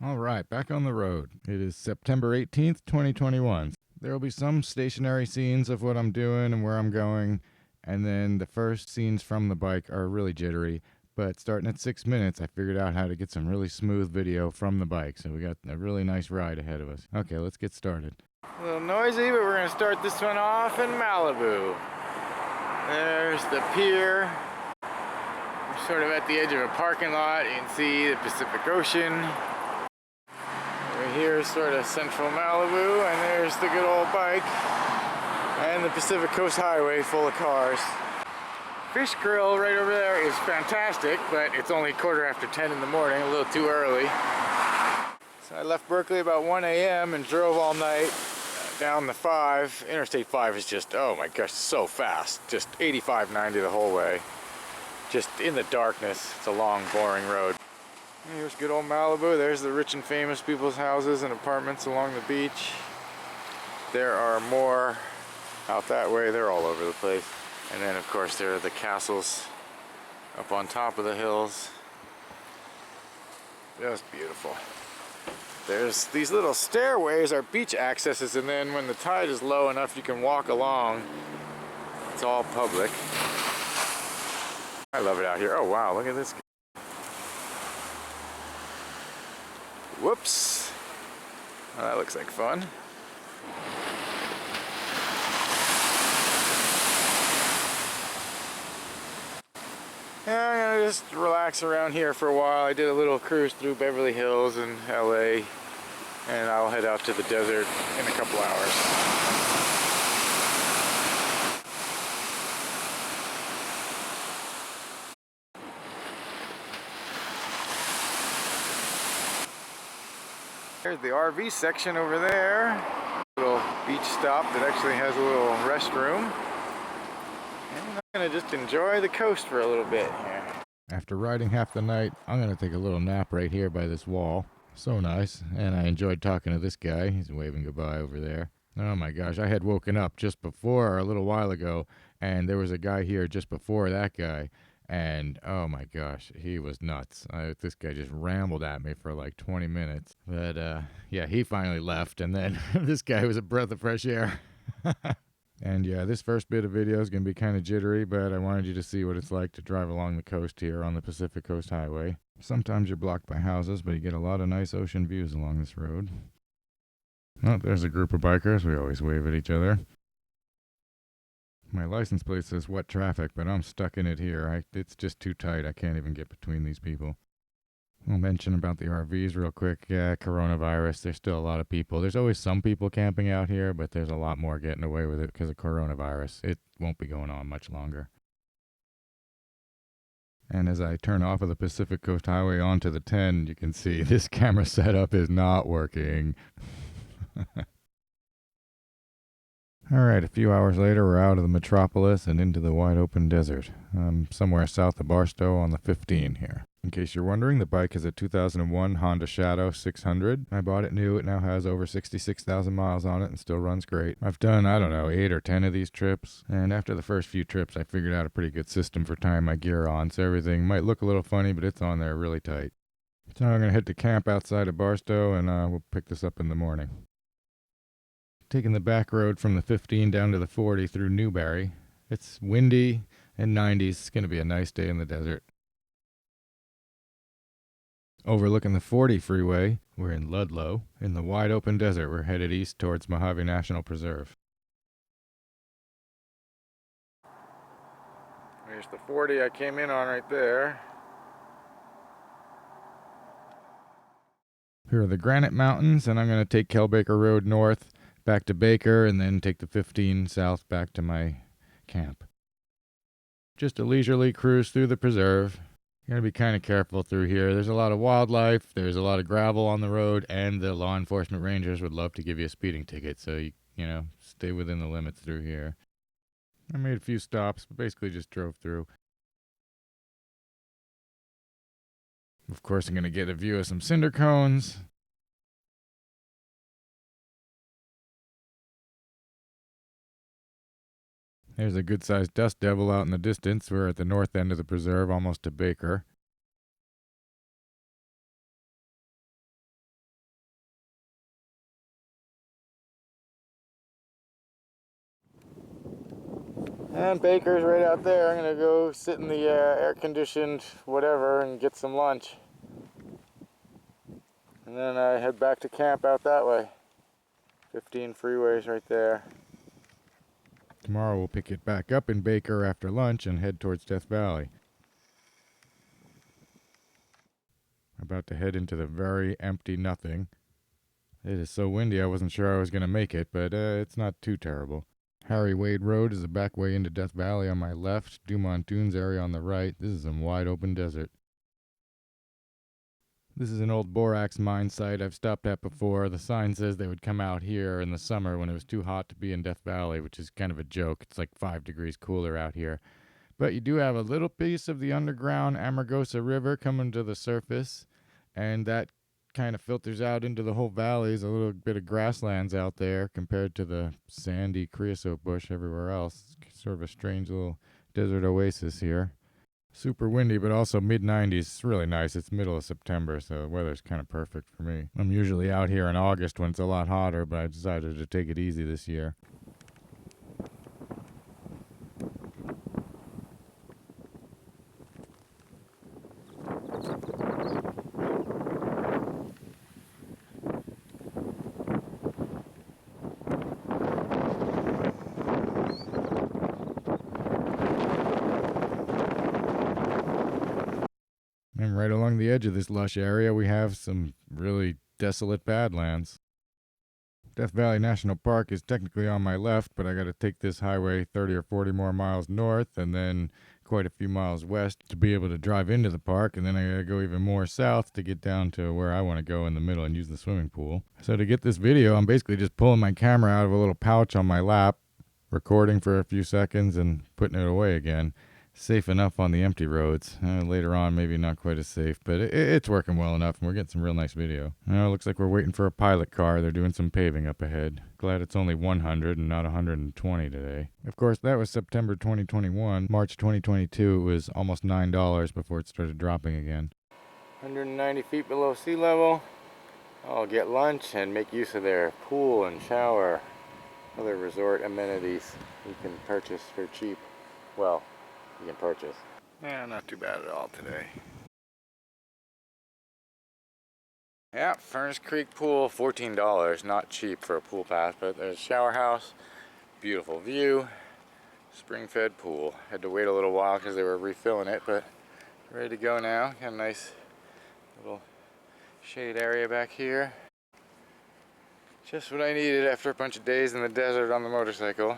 All right, back on the road. It is September 18th, 2021. There will be some stationary scenes of what I'm doing and where I'm going, and then the first scenes from the bike are really jittery. But starting at 6 minutes, I figured out how to get some really smooth video from the bike, so we got a really nice ride ahead of us. Okay, let's get started. A little noisy, but we're going to start this one off in Malibu. There's the pier. We're sort of at the edge of a parking lot. You can see the Pacific Ocean. Here's sort of central Malibu, and there's the good old bike and the Pacific Coast Highway full of cars. Fish Grill right over there is fantastic, but it's only 10:15 in the morning, a little too early. So I left Berkeley about 1 a.m. and drove all night down the 5. Interstate 5 is just, oh my gosh, so fast. Just 85, 90 the whole way. Just in the darkness. It's a long, boring road. Here's good old Malibu. There's the rich and famous people's houses and apartments along the beach. There are more out that way. They're all over the place. And then, of course, there are the castles up on top of the hills. Just beautiful. There's these little stairways are beach accesses, and then when the tide is low enough, you can walk along. It's all public. I love it out here. Oh, wow, look at this. Whoops. Oh, that looks like fun. Yeah, I'm gonna just relax around here for a while. I did a little cruise through Beverly Hills and LA, and I'll head out to the desert in a couple hours. There's the RV section over there. A little beach stop that actually has a little restroom. And I'm gonna just enjoy the coast for a little bit here. After riding half the night, I'm gonna take a little nap right here by this wall. So nice, and I enjoyed talking to this guy. He's waving goodbye over there. Oh my gosh, I had woken up just before, a little while ago, and there was a guy here just before that guy. And oh my gosh, he was nuts. This guy just rambled at me for like 20 minutes. But yeah, he finally left, and then this guy was a breath of fresh air. And yeah, this first bit of video is going to be kind of jittery, but I wanted you to see what it's like to drive along the coast here on the Pacific Coast Highway. Sometimes you're blocked by houses, but you get a lot of nice ocean views along this road. Oh, there's a group of bikers. We always wave at each other. My license plate says wet traffic, but I'm stuck in it here. It's just too tight. I can't even get between these people. I'll mention about the RVs real quick. Yeah, coronavirus. There's still a lot of people. There's always some people camping out here, but there's a lot more getting away with it because of coronavirus. It won't be going on much longer. And as I turn off of the Pacific Coast Highway onto the 10, you can see this camera setup is not working. All right, a few hours later, we're out of the metropolis and into the wide open desert. I'm somewhere south of Barstow on the 15 here. In case you're wondering, the bike is a 2001 Honda Shadow 600. I bought it new. It now has over 66,000 miles on it and still runs great. I've done, 8 or 10 of these trips, and after the first few trips, I figured out a pretty good system for tying my gear on, so everything might look a little funny, but it's on there really tight. So I'm going to head to camp outside of Barstow, and we'll pick this up in the morning. Taking the back road from the 15 down to the 40 through Newberry. It's windy and 90s. It's going to be a nice day in the desert. Overlooking the 40 freeway, we're in Ludlow. In the wide open desert, we're headed east towards Mojave National Preserve. There's the 40 I came in on right there. Here are the Granite Mountains, and I'm going to take Kelbaker Road north back to Baker, and then take the 15 south back to my camp. Just a leisurely cruise through the preserve. You gotta be kind of careful through here. There's a lot of wildlife, there's a lot of gravel on the road, and the law enforcement rangers would love to give you a speeding ticket, so you stay within the limits through here. I made a few stops, but basically just drove through. Of course, I'm gonna get a view of some cinder cones. There's a good-sized dust devil out in the distance. We're at the north end of the preserve, almost to Baker. And Baker's right out there. I'm gonna go sit in the air-conditioned whatever and get some lunch. And then I head back to camp out that way. 15 freeways right there. Tomorrow we'll pick it back up in Baker after lunch and head towards Death Valley. About to head into the very empty nothing. It is so windy I wasn't sure I was going to make it, but it's not too terrible. Harry Wade Road is the back way into Death Valley on my left, Dumont Dunes area on the right. This is some wide open desert. This is an old borax mine site I've stopped at before. The sign says they would come out here in the summer when it was too hot to be in Death Valley, which is kind of a joke. It's like 5 degrees cooler out here. But you do have a little piece of the underground Amargosa River coming to the surface, and that kind of filters out into the whole valleys. A little bit of grasslands out there compared to the sandy creosote bush everywhere else. It's sort of a strange little desert oasis here. Super windy, but also mid-90s. It's really nice. It's middle of September, so the weather's kind of perfect for me. I'm usually out here in August when it's a lot hotter, but I decided to take it easy this year. And right along the edge of this lush area, we have some really desolate badlands. Death Valley National Park is technically on my left, but I got to take this highway 30 or 40 more miles north and then quite a few miles west to be able to drive into the park, and then I got to go even more south to get down to where I want to go in the middle and use the swimming pool. So to get this video, I'm basically just pulling my camera out of a little pouch on my lap, recording for a few seconds and putting it away again. Safe enough on the empty roads. Later on, maybe not quite as safe, but it's working well enough, and we're getting some real nice video. Looks like we're waiting for a pilot car. They're doing some paving up ahead. Glad it's only 100 and not 120 today. Of course, that was September 2021. March 2022, it was almost $9 before it started dropping again. 190 feet below sea level. I'll get lunch and make use of their pool and shower. Other resort amenities you can purchase for cheap. Well, you can purchase. Yeah, not too bad at all today. Yeah, Furnace Creek Pool, $14. Not cheap for a pool pass, but there's a shower house, beautiful view, spring-fed pool. Had to wait a little while because they were refilling it, but ready to go now. Got a nice little shade area back here. Just what I needed after a bunch of days in the desert on the motorcycle.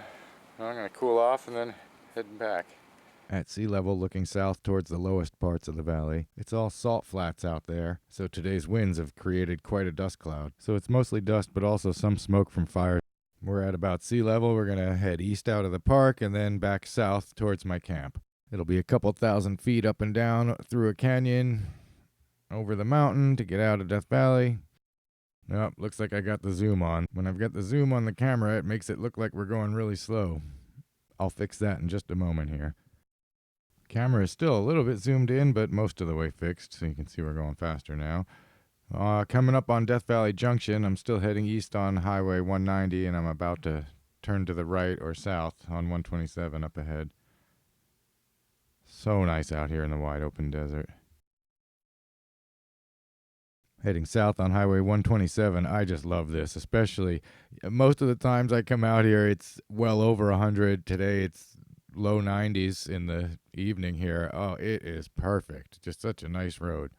Well, I'm gonna cool off and then heading back. At sea level, looking south towards the lowest parts of the valley, it's all salt flats out there, so today's winds have created quite a dust cloud. So it's mostly dust, but also some smoke from fires. We're at about sea level. We're going to head east out of the park and then back south towards my camp. It'll be a couple thousand feet up and down through a canyon, over the mountain to get out of Death Valley. Nope, looks like I got the zoom on. When I've got the zoom on the camera, it makes it look like we're going really slow. I'll fix that in just a moment here. Camera is still a little bit zoomed in, but most of the way fixed, so you can see we're going faster now. Coming up on Death Valley Junction, I'm still heading east on Highway 190, and I'm about to turn to the right or south on 127 up ahead. So nice out here in the wide open desert. Heading south on Highway 127, I just love this, especially most of the times I come out here, it's well over 100. Today it's low 90s in the evening here. Oh, it is perfect. Just such a nice road.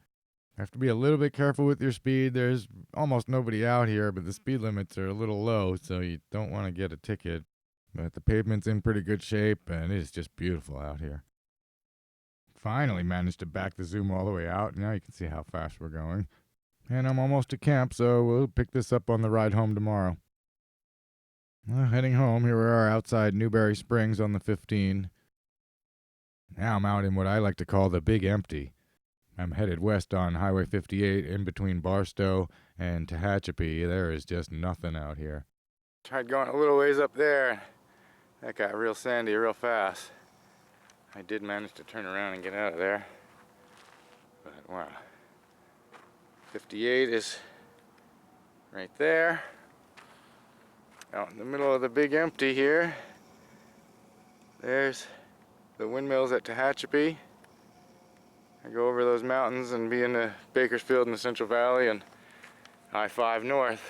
Have to be a little bit careful with your speed. There's almost nobody out here, but the speed limits are a little low, so you don't want to get a ticket. But the pavement's in pretty good shape, and it is just beautiful out here. Finally managed to back the zoom all the way out. Now you can see how fast we're going. And I'm almost to camp, so we'll pick this up on the ride home tomorrow. Well, heading home, here we are outside Newberry Springs on the 15. Now I'm out in what I like to call the Big Empty. I'm headed west on Highway 58 in between Barstow and Tehachapi. There is just nothing out here. Tried going a little ways up there. That got real sandy real fast. I did manage to turn around and get out of there. But wow. 58 is right there. Out in the middle of the Big Empty here. There's the windmills at Tehachapi. I go over those mountains and be in the Bakersfield in the Central Valley and I-5 north.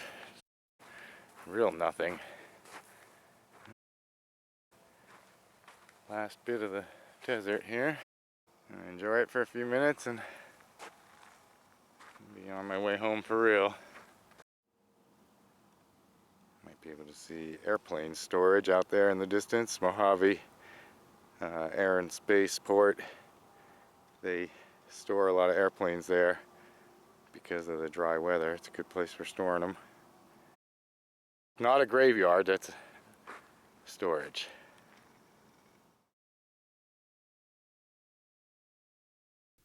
Real nothing. Last bit of the desert here. I enjoy it for a few minutes and be on my way home for real. Might be able to see airplane storage out there in the distance. Mojave Air and Space Port. They store a lot of airplanes there because of the dry weather. It's a good place for storing them. Not a graveyard, that's storage.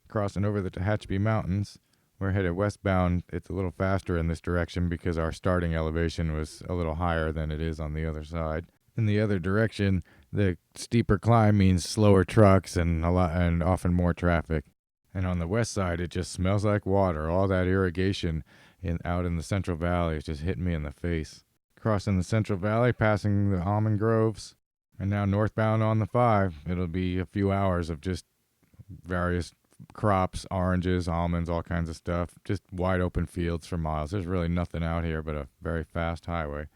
Crossing over the Tehachapi Mountains, we're headed westbound. It's a little faster in this direction because our starting elevation was a little higher than it is on the other side. In the other direction, the steeper climb means slower trucks and often more traffic. And on the west side, it just smells like water. All that irrigation out in the Central Valley is just hitting me in the face. Crossing the Central Valley, passing the almond groves, and now northbound on the 5. It'll be a few hours of just various crops, oranges, almonds, all kinds of stuff. Just wide open fields for miles. There's really nothing out here but a very fast highway.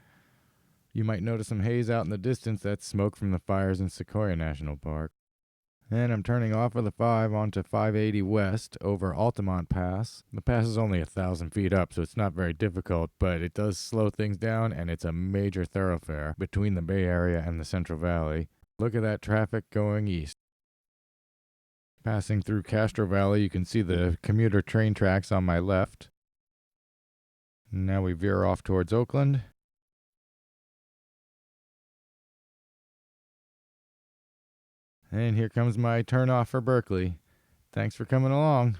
You might notice some haze out in the distance. That's smoke from the fires in Sequoia National Park. And I'm turning off of the 5 onto 580 west over Altamont Pass. The pass is only 1,000 feet up, so it's not very difficult, but it does slow things down, and it's a major thoroughfare between the Bay Area and the Central Valley. Look at that traffic going east. Passing through Castro Valley, you can see the commuter train tracks on my left. Now we veer off towards Oakland. And here comes my turn off for Berkeley. Thanks for coming along.